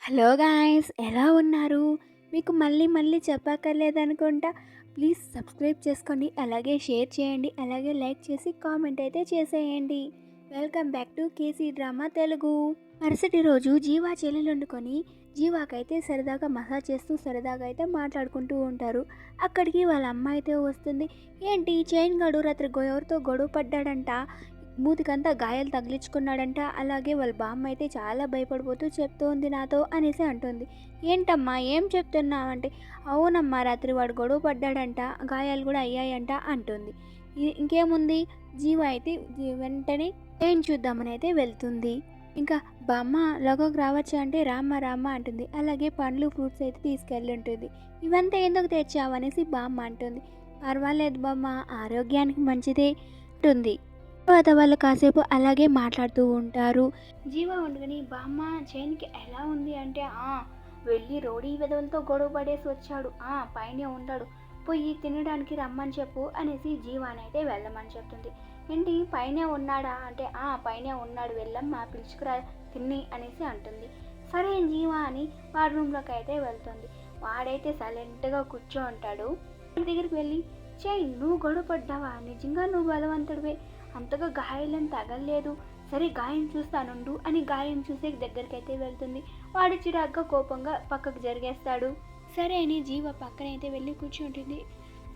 Hello guys, ఎలా ఉన్నారు? మీకు మళ్ళీ మళ్ళీ చెప్పక్కర్లేదనుకుంటా. ప్లీజ్ సబ్స్క్రైబ్ చేసుకోండి, అలాగే షేర్ చేయండి, అలాగే లైక్ చేసి కామెంట్ అయితే చేసేయండి. Welcome back to KC drama Telugu. మరుసటి రోజు జీవా చెల్లెలు వండుకొని జీవాకైతే సరదాగా మసాజ్ చేస్తూ సరదాగా అయితే మాట్లాడుకుంటూ ఉంటారు. అక్కడికి వాళ్ళ అమ్మ అయితే వస్తుంది. ఏంటి చైన్ గడు రాత్రి ఎవరితో గొడవ పడ్డాడంట, మూతికంతా గాయాలు తగిలించుకున్నాడంట. అలాగే వాళ్ళ బామ్మ అయితే చాలా భయపడిపోతూ చెప్తోంది నాతో అనేసి అంటుంది. ఏంటమ్మా ఏం చెప్తున్నావు అంటే, అవునమ్మా రాత్రి వాడు గొడవ పడ్డాడంట, గాయాలు కూడా అయ్యాయంట అంటుంది. ఇంకేముంది, జీవ అయితే వెంటనే ఏం చూద్దామని అయితే వెళ్తుంది. ఇంకా బామ్మ లోకకు రావచ్చా అంటే రామ్మ రామ్మ అంటుంది. అలాగే పండ్లు ఫ్రూట్స్ అయితే తీసుకెళ్ళుంటుంది. ఇవంతా ఎందుకు తెచ్చావు అనేసి బామ్మ అంటుంది. పర్వాలేదు బామ్మ, ఆరోగ్యానికి మంచిదే అంటుంది. తర్వాత వాళ్ళు కాసేపు అలాగే మాట్లాడుతూ ఉంటారు. జీవ వండుకొని బామ్మ చైన్కి ఎలా ఉంది అంటే, వెళ్ళి రోడీ వెదవులతో గొడవ పడేసి వచ్చాడు, పైనే ఉంటాడు, పోయి తినడానికి రమ్మని చెప్పు అనేసి జీవానైతే వెళ్ళమని చెప్తుంది. ఏంటి పైనే ఉన్నాడా అంటే, పైనే ఉన్నాడు, వెళ్ళమ్మా పిలుచుకురా తిని అనేసి అంటుంది. సరే జీవా అని వాడి రూమ్లోకి అయితే వెళ్తుంది. వాడైతే సైలెంట్గా కూర్చో ఉంటాడు. వాడి దగ్గరికి వెళ్ళి, చైన్ నువ్వు గొడవ పడ్డావా, నిజంగా నువ్వు బలవంతుడివే, అంతగా గాయాలను తగలలేదు, సరే గాయం చూస్తానుండు అని గాయం చూసే దగ్గరికి అయితే వెళ్తుంది. వాడు చిరాగ్గా కోపంగా పక్కకు జరిగేస్తాడు. సరే అని జీవ పక్కనైతే వెళ్ళి కూర్చుంటుంది.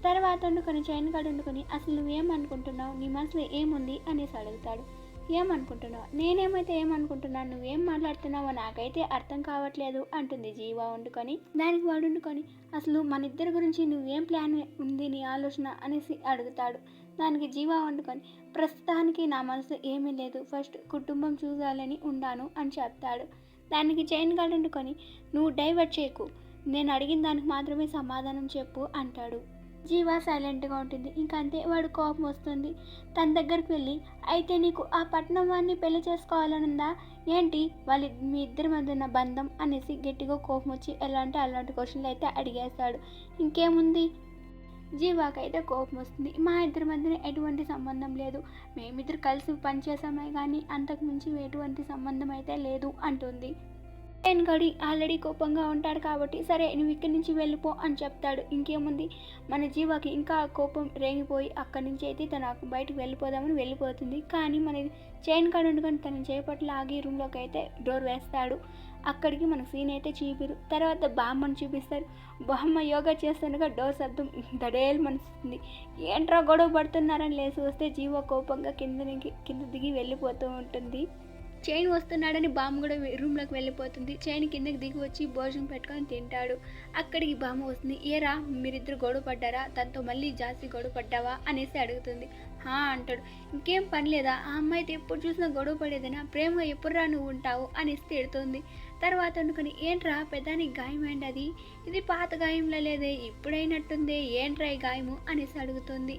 తర్వాత వండుకొని చైన్ కాడ వండుకొని, అసలు నువ్వేమనుకుంటున్నావు, నీ మనసులో ఏముంది అనేసి అడుగుతాడు. ఏమనుకుంటున్నావు, నేనేమైతే ఏమనుకుంటున్నాను, నువ్వేం మాట్లాడుతున్నావో నాకైతే అర్థం కావట్లేదు అంటుంది జీవ వండుకొని. దానికి వాడు వండుకొని, అసలు మన ఇద్దరి గురించి నువ్వేం ప్లాన్ ఉంది నీ ఆలోచన అనేసి అడుగుతాడు. దానికి జీవ వండుకొని, ప్రస్తుతానికి నా మనసు ఏమీ లేదు, ఫస్ట్ కుటుంబం చూడాలని ఉండాను అని చెప్తాడు. దానికి చైన్ గార్డ్ వండుకొని, నువ్వు డైవర్ట్ చేయకు, నేను అడిగిన దానికి మాత్రమే సమాధానం చెప్పు అంటాడు. జీవ సైలెంట్గా ఉంటుంది. ఇంకంతే వాడు కోపం వస్తుంది. తన దగ్గరికి వెళ్ళి, అయితే నీకు ఆ పట్నం వాడిని పెళ్లి చేసుకోవాలనుందా ఏంటి, మీ ఇద్దరి మధ్య ఉన్న బంధం అనేసి గట్టిగా కోపం వచ్చి అలాంటి క్వశ్చన్లు అయితే అడిగేస్తాడు. ఇంకేముంది, జీవాకైతే కోపం వస్తుంది. మా ఇద్దరి మధ్యన ఎటువంటి సంబంధం లేదు, మేమిద్దరు కలిసి పనిచేసామే కానీ అంతకు మించి ఎటువంటి సంబంధం అయితే లేదు అంటుంది. గడి ఆల్రెడీ కోపంగా ఉంటాడు కాబట్టి, సరే నువ్వు ఇక్కడి నుంచి వెళ్ళిపో అని చెప్తాడు. ఇంకేముంది, మన జీవాకి ఇంకా కోపం రేగిపోయి అక్కడి నుంచి అయితే తన బయటకు వెళ్ళిపోదామని వెళ్ళిపోతుంది. కానీ మన చైన్ కాడ ఉండుకొని తన చేపట్లు ఆగి రూమ్లోకి అయితే డోర్ వేస్తాడు. అక్కడికి మన సీన్ అయితే చూపిరు. తర్వాత బామ్మని చూపిస్తారు. బామ్మ యోగా చేస్తుండగా డోర్ శబ్దం దడేలు మనస్తుంది. ఏంట్రా గొడవ పడుతున్నారని లేచి వస్తే జీవ కోపంగా కింద దిగి వెళ్ళిపోతూ ఉంటుంది. చైన్ వస్తున్నాడని బామ్మ కూడా రూమ్లోకి వెళ్ళిపోతుంది. చైన్ కిందకి దిగి వచ్చి భోజనం పెట్టుకొని తింటాడు. అక్కడికి బామ్మ వస్తుంది. ఏరా మీరిద్దరు గొడవ పడ్డారా, తనతో మళ్ళీ జాస్తి గొడవ పడ్డావా అనేసి అడుగుతుంది. అంటాడు. ఇంకేం పని లేదా, ఆ అమ్మాయితో ఎప్పుడు చూసినా గొడవ పడేదనా, ప్రేమగా ఎప్పుడురా నువ్వు ఉంటావు అనేసి తిడుతుంది. తర్వాత అనుకుని, ఏంట్రా పెద్దానికి గాయమైంది, అది ఇది పాత గాయంలో లేదే, ఇప్పుడైనట్టుంది, ఏంట్రా ఈ గాయము అనేసి అడుగుతుంది.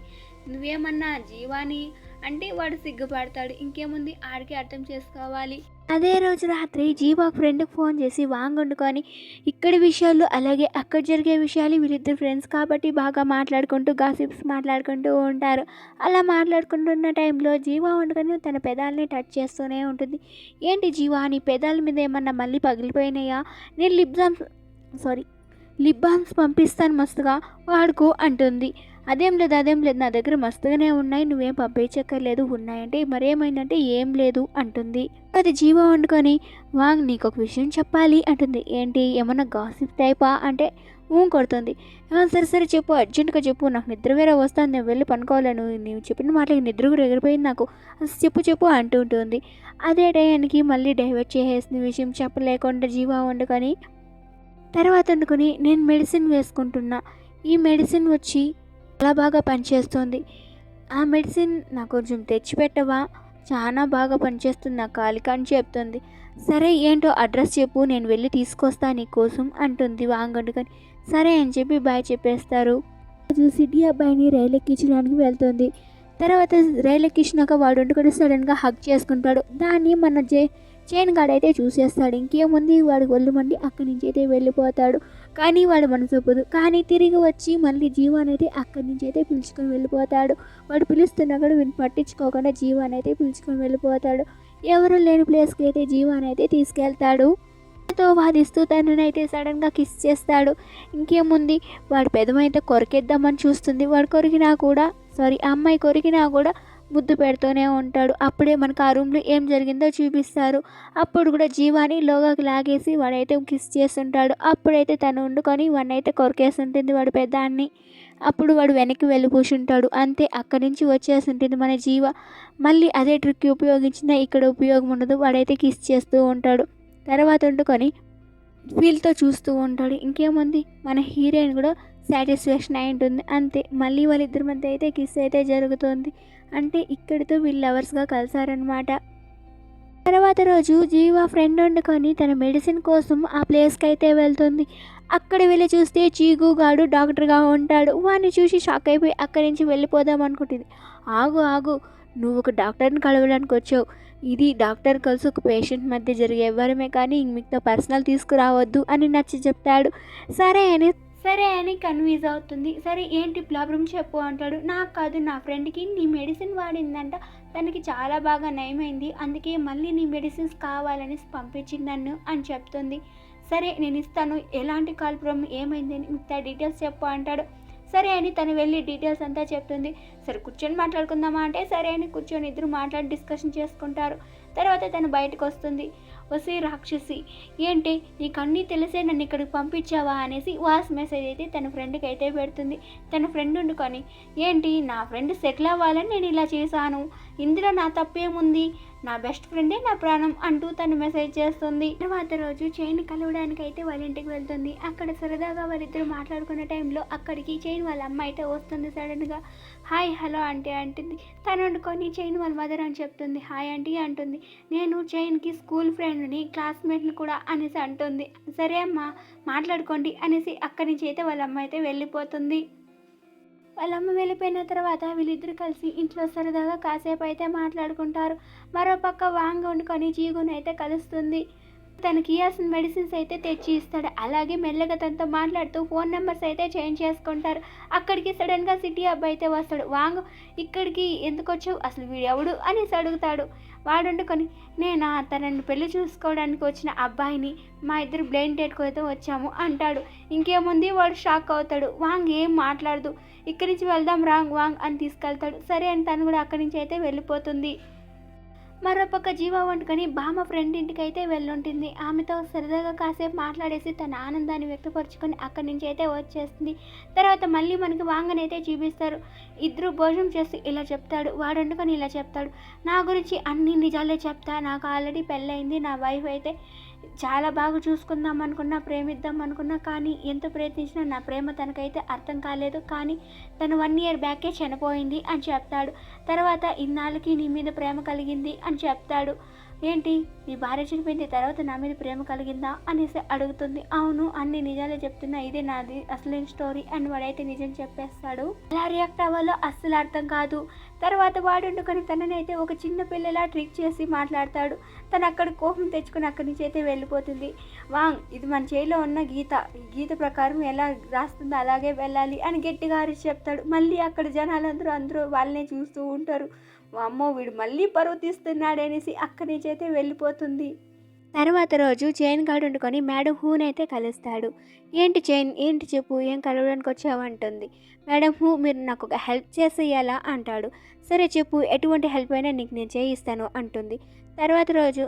నువ్వేమన్నా జీవాని అంటే వాడు సిగ్గుపడతాడు. ఇంకేముంది, ఆడికి అర్థం చేసుకోవాలి. అదే రోజు రాత్రి జీవా ఫ్రెండ్కి ఫోన్ చేసి వండుకొని ఇక్కడి విషయాలు అలాగే అక్కడ జరిగే విషయాలు, వీళ్ళిద్దరు ఫ్రెండ్స్ కాబట్టి బాగా మాట్లాడుకుంటూ గాసిప్స్ మాట్లాడుకుంటూ ఉంటారు. అలా మాట్లాడుకుంటున్న టైంలో జీవా వండుకొని తన పెదాలని టచ్ చేస్తూనే ఉంటుంది. ఏంటి జీవా, నీ పెదాల మీద ఏమన్నా మళ్ళీ పగిలిపోయినాయా, నేను లిప్ బామ్స్ పంపిస్తాను మస్తుగా వాడుకో అంటుంది. అదేం లేదు నా దగ్గర మస్తుగానే ఉన్నాయి, నువ్వేం పంపించక్కర్లేదు, ఉన్నాయంటే మరేమైందంటే ఏం లేదు అంటుంది. అది జీవ వండుకొని, నీకు ఒక విషయం చెప్పాలి అంటుంది. ఏంటి, ఏమన్నా గాసిప్ టైపా అంటే కొడుతుంది. సరే చెప్పు, అర్జెంటుగా చెప్పు, నాకు నిద్ర వేరే వస్తాను, నేను వెళ్ళి పనుకోవాలను, నీవు చెప్పిన మాటలకి నిద్ర కూడా ఎగిరిపోయింది నాకు, అసలు చెప్పు అంటూ ఉంటుంది. అదే టైంకి మళ్ళీ డైవర్ట్ చేసేసిన విషయం చెప్పలేకుండా జీవ వండుకొని తర్వాత వండుకొని, నేను మెడిసిన్ వేసుకుంటున్నా, ఈ మెడిసిన్ వచ్చి చాలా బాగా పనిచేస్తుంది, ఆ మెడిసిన్ నాకు కొంచెం తెచ్చిపెట్టవా, చాలా బాగా పనిచేస్తుంది నా కాలిక అని చెప్తుంది. సరే ఏంటో అడ్రస్ చెప్పు, నేను వెళ్ళి తీసుకొస్తా నీకోసం అంటుంది వండుకొని. సరే అని చెప్పి బాయ్ చెప్పేస్తారు. సిటీ అబ్బాయిని రైలు ఎక్కించడానికి వెళ్తుంది. తర్వాత రైలు ఎక్కించినాక వాడు వండుకొని సడన్గా హగ్ చేసుకుంటాడు. దాన్ని మన చైన్ గార్డ్ అయితే చూసేస్తాడు. ఇంకేముంది, వాడు ఒళ్ళు మండి అక్కడి నుంచి అయితే వెళ్ళిపోతాడు. కానీ వాడు మనసు ఒప్పదు. కానీ తిరిగి వచ్చి మళ్ళీ జీవానైతే అక్కడి నుంచి అయితే పిలుచుకొని వెళ్ళిపోతాడు. వాడు పిలుస్తున్నా కూడా వీడిని పట్టించుకోకుండా జీవానైతే పిలుచుకొని వెళ్ళిపోతాడు. ఎవరు లేని ప్లేస్కి అయితే జీవానైతే తీసుకెళ్తాడు. తో వాదిస్తూ తననైతే సడన్గా కిస్ చేస్తాడు. ఇంకేముంది, వాడు పెదమైతే కొరికేద్దామని చూస్తుంది. వాడు కొరికినా కూడా ఆ అమ్మాయి కొరికినా కూడా ముద్దు పెడుతూనే ఉంటాడు. అప్పుడే మనకు ఆ రూమ్లో ఏం జరిగిందో చూపిస్తారు. అప్పుడు కూడా జీవాని లోగాకి లాగేసి వాడైతే కిస్ చేస్తుంటాడు. అప్పుడైతే తను వండుకొని వాడినైతే కొరికేస్తుంటుంది వాడు పెద్దాన్ని. అప్పుడు వాడు వెనక్కి వెళ్ళి కూర్చుంటాడు. అంతే, అక్కడి నుంచి వచ్చేస్తుంటుంది మన జీవ. మళ్ళీ అదే ట్రిక్ ఉపయోగించినా ఇక్కడ ఉపయోగం ఉండదు. వాడైతే కిస్ చేస్తూ ఉంటాడు. తర్వాత వండుకొని ఫీల్తో చూస్తూ ఉంటాడు. ఇంకేముంది, మన హీరోయిన్ కూడా సాటిస్ఫాక్షన్ అయి ఉంటుంది. అంతే, మళ్ళీ వాళ్ళిద్దరి మధ్య అయితే కిస్ అయితే జరుగుతుంది. అంటే ఇక్కడితో వీళ్ళు లవర్స్గా కలిసారనమాట. తర్వాత రోజు జీవ ఫ్రెండ్ వండుకొని తన మెడిసిన్ కోసం ఆ ప్లేస్కి అయితే వెళ్తుంది. అక్కడ వెళ్ళి చూస్తే చీగుగాడు డాక్టర్గా ఉంటాడు. వాడిని చూసి షాక్ అయిపోయి అక్కడి నుంచి వెళ్ళిపోదాం అనుకుంటుంది. ఆగు ఆగు, నువ్వు ఒక డాక్టర్ని కలవడానికి వచ్చావు. ఇది డాక్టర్ కలిసి ఒక పేషెంట్ మధ్య జరిగే వ్యవహారమే, కానీ మిగతా పర్సనల్ తీసుకురావద్దు అని నచ్చి చెప్తాడు. సరే అని కన్విన్స్ అవుతుంది. సరే ఏంటి ప్రాబ్లం చెప్పు అంటాడు. నాకు కాదు, నా ఫ్రెండ్కి నీ మెడిసిన్ వాడిందంట, తనకి చాలా బాగా నయమైంది, అందుకే మళ్ళీ నీ మెడిసిన్స్ కావాలని పంపించింది నన్ను అని చెప్తుంది. సరే నేను ఇస్తాను, ఎలాంటి ప్రాబ్లం ఏమైంది అని మిగతా డీటెయిల్స్ చెప్పు అంటాడు. సరే అని తను వెళ్ళి డీటెయిల్స్ అంతా చెప్తుంది. సరే కూర్చొని మాట్లాడుకుందామా అంటే సరే అని కూర్చొని ఇద్దరు మాట్లాడి డిస్కషన్ చేసుకుంటారు. తర్వాత తను బయటకు వస్తుంది. వసే రాక్షసి, ఏంటి నీకు అన్నీ తెలిసే నన్ను ఇక్కడికి పంపించావా అనేసి వాయిస్ మెసేజ్ అయితే తన ఫ్రెండ్కి అయితే పెడుతుంది. తన ఫ్రెండ్ వండుకొని, ఏంటి నా ఫ్రెండ్ సెటిల్ అవ్వాలని నేను ఇలా చేశాను, ఇందులో నా తప్పేముంది, నా బెస్ట్ ఫ్రెండే నా ప్రాణం అంటూ తను మెసేజ్ చేస్తుంది. తర్వాత రోజు చైన్ కలవడానికి అయితే వాళ్ళ ఇంటికి వెళ్తుంది. అక్కడ సరదాగా వాళ్ళిద్దరు మాట్లాడుకునే టైంలో అక్కడికి చైన్ వాళ్ళ అమ్మ అయితే వస్తుంది. సడన్గా హాయ్ హలో అంటే అంటుంది. తను వండుకొని చైన్ వాళ్ళ మదర్ అని చెప్తుంది. హాయ్ ఆంటీ అంటుంది. నేను చైన్కి స్కూల్ ఫ్రెండ్ని, క్లాస్మేట్ని కూడా అనేసి అంటుంది. సరే అమ్మా మాట్లాడుకోండి అనేసి అక్కడి నుంచి అయితే వాళ్ళ అమ్మ అయితే వెళ్ళిపోతుంది. వాళ్ళ అమ్మ వెళ్ళిపోయిన తర్వాత వీళ్ళిద్దరు కలిసి ఇంట్లో సరదాగా కాసేపు అయితే మాట్లాడుకుంటారు. మరోపక్క వాంగ్ వండుకొని జీగుని అయితే కలుస్తుంది. తనకి ఇవ్వాల్సిన మెడిసిన్స్ అయితే తెచ్చి ఇస్తాడు. అలాగే మెల్లగా తనతో మాట్లాడుతూ ఫోన్ నెంబర్స్ అయితే చేంజ్ చేసుకుంటారు. అక్కడికి సడన్గా సిటీ అబ్బాయి అయితే వస్తాడు. వాంగ్ ఇక్కడికి ఎందుకు వచ్చావు, అసలు వీడు ఎవడు అనేసి అడుగుతాడు. వాడు వండుకొని, నేనా తనని పెళ్లి చూసుకోవడానికి వచ్చిన అబ్బాయిని, మా ఇద్దరు బ్లైండ్ డేట్కి అయితే వచ్చాము అంటాడు. ఇంకేముంది, వాడు షాక్ అవుతాడు. వాంగ్ ఏం మాట్లాడదు. ఇక్కడి నుంచి వెళ్దాం వాంగ్ అని తీసుకెళ్తాడు. సరే అని తను కూడా అక్కడి నుంచి అయితే వెళ్ళిపోతుంది. మరోపక్క జీవ వండుకొని బామ్మ ఫ్రెండ్ ఇంటికి అయితే వెళ్ళుంటుంది. ఆమెతో సరదాగా కాసేపు మాట్లాడేసి తన ఆనందాన్ని వ్యక్తపరుచుకొని అక్కడి నుంచి అయితే వచ్చేస్తుంది. తర్వాత మళ్ళీ మనకి వాంగని అయితే చూపిస్తారు. ఇద్దరు భోజనం చేసి ఇలా చెప్తాడు. వాడు వండుకొని ఇలా చెప్తాడు, నా గురించి అన్ని నిజాలే చెప్తా, నాకు ఆల్రెడీ పెళ్ళయింది, నా వైఫ్ అయితే చాలా బాగా చూసుకుందాం అనుకున్నా, ప్రేమిద్దాం అనుకున్నా, కానీ ఎంత ప్రయత్నించినా నా ప్రేమ తనకైతే అర్థం కాలేదు, కానీ తను 1 year బ్యాకే చనిపోయింది అని చెప్తాడు. తర్వాత ఇన్నాళ్ళకి నీ మీద ప్రేమ కలిగింది అని చెప్తాడు. ఏంటి నీ భార్య చనిపోయింది, తర్వాత నా మీద ప్రేమ కలిగిందా అనేసి అడుగుతుంది. అవును, అన్ని నిజాలే చెప్తున్నా, ఇదే నాది అసలైన స్టోరీ అని వాడైతే నిజం చెప్పేస్తాడు. ఎలా రియాక్ట్ అవ్వాలో అస్సలు అర్థం కాదు. తర్వాత వాడు వండుకొని తననైతే ఒక చిన్న పిల్లలా ట్రిక్ చేసి మాట్లాడతాడు. తను అక్కడ కోపం తెచ్చుకొని అక్కడి నుంచి అయితే వెళ్ళిపోతుంది. వాంగ్, ఇది మన చేతిలో ఉన్న గీత, ఈ గీత ప్రకారం ఎలా రాస్తుందో అలాగే వెళ్ళాలి అని గట్టిగా అరిచి చెప్తాడు. మళ్ళీ అక్కడ జనాలందరూ వాళ్ళనే చూస్తూ ఉంటారు. అమ్మో వీడు మళ్ళీ పరువు తీస్తున్నాడనేసి అక్కడి నుంచి అయితే వెళ్ళిపోతుంది. తర్వాత రోజు చైన్ గార్డ్ వండుకొని మేడం హూని అయితే కలుస్తాడు. ఏంటి చైన్, ఏంటి చెప్పు, ఏం కలవడానికి వచ్చావు అంటుంది. మేడం హూ, మీరు నాకు ఒక హెల్ప్ చేసేయాలా అంటాడు. సరే చెప్పు, ఎటువంటి హెల్ప్ అయినా నీకు నేను చేయిస్తాను అంటుంది. తర్వాత రోజు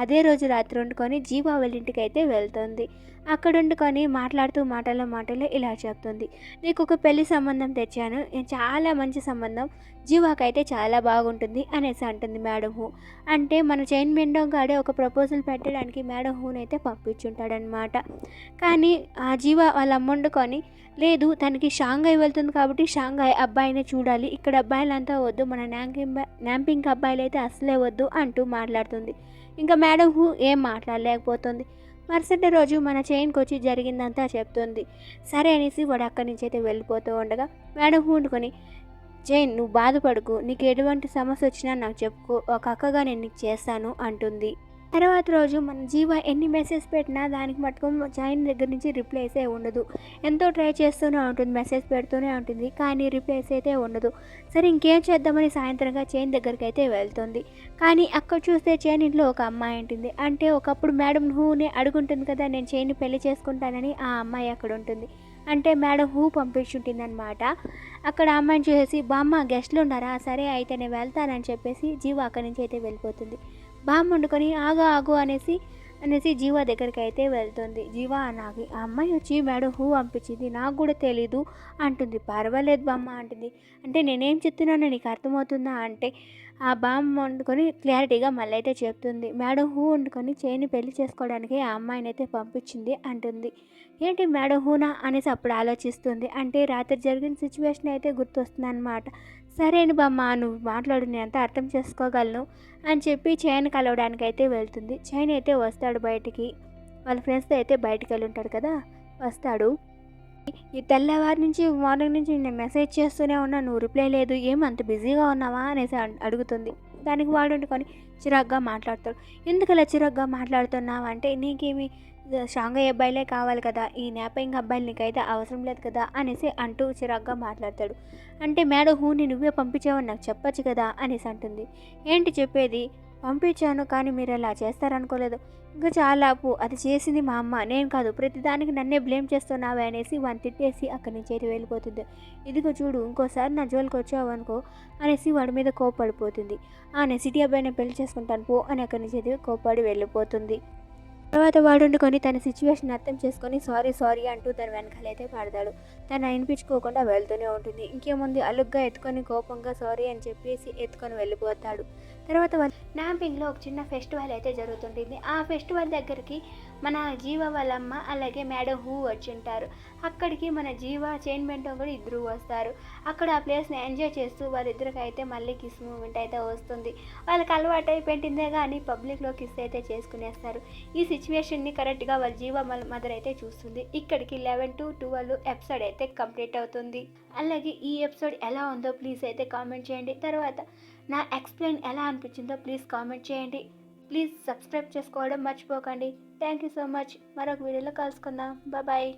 అదే రోజు రాత్రి వండుకొని జీవా వాళ్ళ ఇంటికి అయితే వెళ్తుంది. అక్కడ వండుకొని మాట్లాడుతూ మాటల్లో ఇలా చెప్తుంది, నీకు ఒక పెళ్లి సంబంధం తెచ్చాను, చాలా మంచి సంబంధం, జీవాకైతే చాలా బాగుంటుంది అనేసి అంటుంది మేడం హూ. అంటే మన చైన్ మెండో గాడే ఒక ప్రపోజల్ పెట్టడానికి మేడం హూని అయితే పంపించుంటాడనమాట. కానీ ఆ జీవ వాళ్ళ అమ్మ వండుకొని, లేదు తనకి షాంఘై వెళ్తుంది కాబట్టి షాంఘై అబ్బాయినే చూడాలి, ఇక్కడ అబ్బాయిలంతా వద్దు, మన న్యాంపింగ్ అబ్బాయిలు అయితే అసలే వద్దు అంటూ మాట్లాడుతుంది. ఇంకా మేడం హూ ఏం మాట్లాడలేకపోతుంది. మరుసటి రోజు మన చైన్కి వచ్చి జరిగిందంతా చెప్తుంది. సరే అనేసి వాడు అక్కడి నుంచి అయితే వెళ్ళిపోతూ ఉండగా మేడం హూ వండుకొని, చైన్ నువ్వు బాధపడకు, నీకు ఎటువంటి సమస్య వచ్చినా నాకు చెప్పుకో, ఒక అక్కగా నేను నీకు చేస్తాను అంటుంది. తర్వాత రోజు మన జీవ ఎన్ని మెసేజ్ పెట్టినా దానికి మటుకు చైన్ దగ్గర నుంచి రిప్లైసే ఉండదు. ఎంతో ట్రై చేస్తూనే ఉంటుంది, మెసేజ్ పెడుతూనే ఉంటుంది, కానీ రిప్లైస్ అయితే ఉండదు. సరే ఇంకేం చేద్దామని సాయంత్రంగా చైన్ దగ్గరికి అయితే వెళ్తుంది. కానీ అక్కడ చూస్తే చైన్ ఇంట్లో ఒక అమ్మాయి ఉంటుంది. అంటే ఒకప్పుడు మేడం హూనే అడుగుంటుంది కదా, నేను చైన్ని పెళ్లి చేసుకుంటానని. ఆ అమ్మాయి అక్కడ ఉంటుంది. అంటే మేడం హూ పంపించుంటుందన్నమాట. అక్కడ అమ్మాయిని చూసేసి, బామ్మ గెస్ట్లు ఉన్నారా, సరే అయితే నేను వెళ్తానని చెప్పేసి జీవ అక్కడి నుంచి అయితే వెళ్ళిపోతుంది. బామ్మ వండుకొని ఆగు ఆగు అనేసి జీవా దగ్గరికి అయితే వెళ్తుంది. జీవా నాకు ఆ అమ్మాయి వచ్చి మేడం హూ పంపించింది, నాకు కూడా తెలీదు అంటుంది. పర్వాలేదు బామ్మ అంటుంది. అంటే నేనేం చెప్తున్నానో నీకు అర్థమవుతుందా అంటే ఆ బామ్మ వండుకొని క్లారిటీగా మళ్ళీ అయితే చెప్తుంది. మేడం హూ వండుకొని చైన్ని పెళ్లి చేసుకోవడానికి ఆ అమ్మాయిని అయితే పంపించింది అంటుంది. ఏంటి మేడం హూనా అనేసి అప్పుడు ఆలోచిస్తుంది. అంటే రాత్రి జరిగిన సిచ్యువేషన్ అయితే గుర్తొస్తుంది అనమాట. సరేను బామ్మ, నువ్వు మాట్లాడు, నేను అంతా అర్థం చేసుకోగలను అని చెప్పి చైన్ కలవడానికి అయితే వెళ్తుంది. చైన్ అయితే వస్తాడు బయటికి, వాళ్ళ ఫ్రెండ్స్తో అయితే బయటికి వెళ్ళి ఉంటాడు కదా, వస్తాడు. ఈ తెల్లవారి నుంచి మార్నింగ్ నుంచి నేను మెసేజ్ చేస్తూనే ఉన్నా, నువ్వు రిప్లై లేదు, ఏమంత బిజీగా ఉన్నావా అనేసి అడుగుతుంది. దానికి వాడు వండుకొని చిరాగ్గా మాట్లాడతాడు. ఎందుకు అలా చిరాగ్గా మాట్లాడుతున్నావు అంటే, నీకేమి స్ట్రాంగ్ అయ్యే అబ్బాయిలే కావాలి కదా, ఈ నేపయింగ్ అబ్బాయిలు నీకైతే అవసరం లేదు కదా అనేసి అంటూ చిరాగ్గా మాట్లాడతాడు. అంటే మేడం హూని నువ్వే పంపించావని నాకు చెప్పొచ్చు కదా అనేసి అంటుంది. ఏంటి చెప్పేది, పంపించాను కానీ మీరు అలా చేస్తారనుకోలేదు. ఇంకా చాలా ఆపు, అది చేసింది మా అమ్మ, నేను కాదు, ప్రతిదానికి నన్నే బ్లేమ్ చేస్తున్నావే అనేసి వాడిని తిట్టేసి అక్కడి నుంచి అయితే వెళ్ళిపోతుంది. ఇదిగో చూడు, ఇంకోసారి నా జోలికి వచ్చావనుకో అనేసి వాడి మీద కోప్పడిపోతుంది. నేను సిటీ అబ్బాయిని పెళ్లి చేసుకుంటాను పో అని అక్కడి నుంచి అయితే కోప్పడి వెళ్ళిపోతుంది. తర్వాత వాడుండుకొని తన సిచ్యువేషన్ అర్థం చేసుకొని సారీ అంటూ తన వెనకాలైతే పడతాడు. తను వినిపించుకోకుండా వెళ్తూనే ఉంటుంది. ఇంకేముంది, అలుగ్గా ఎత్తుకొని కోపంగా సారీ అని చెప్పేసి ఎత్తుకొని వెళ్ళిపోతాడు. తర్వాత వాళ్ళు నాంపింగ్లో ఒక చిన్న ఫెస్టివల్ అయితే జరుగుతుంటుంది. ఆ ఫెస్టివల్ దగ్గరికి మన జీవ వాళ్ళమ్మ అలాగే మేడం హూ వచ్చి ఉంటారు. అక్కడికి మన జీవ చైన్ బెంటో కూడా ఇద్దరు వస్తారు. అక్కడ ఆ ప్లేస్ని ఎంజాయ్ చేస్తూ వారిద్దరికి అయితే మళ్ళీ కిస్ మూమెంట్ అయితే వస్తుంది. వాళ్ళకి అలవాటు అయిపోయిందే కానీ పబ్లిక్లో కిస్ అయితే చేసుకునేస్తారు. ఈ సిచ్యువేషన్ని కరెక్ట్గా వాళ్ళ జీవ మదర్ అయితే చూస్తుంది. ఇక్కడికి 11 to 12 ఎపిసోడ్ అయితే కంప్లీట్ అవుతుంది. అలాగే ఈ ఎపిసోడ్ ఎలా ఉందో ప్లీజ్ అయితే కామెంట్ చేయండి. తర్వాత నా ఎక్స్ప్లెయిన్ ఎలా అనిపించిందో ప్లీజ్ కామెంట్ చేయండి. ప్లీజ్ సబ్స్క్రైబ్ చేసుకోవడం మర్చిపోకండి. Thank you so much. మరొక వీడియోలో కలుసుకుందాం. బాయ్.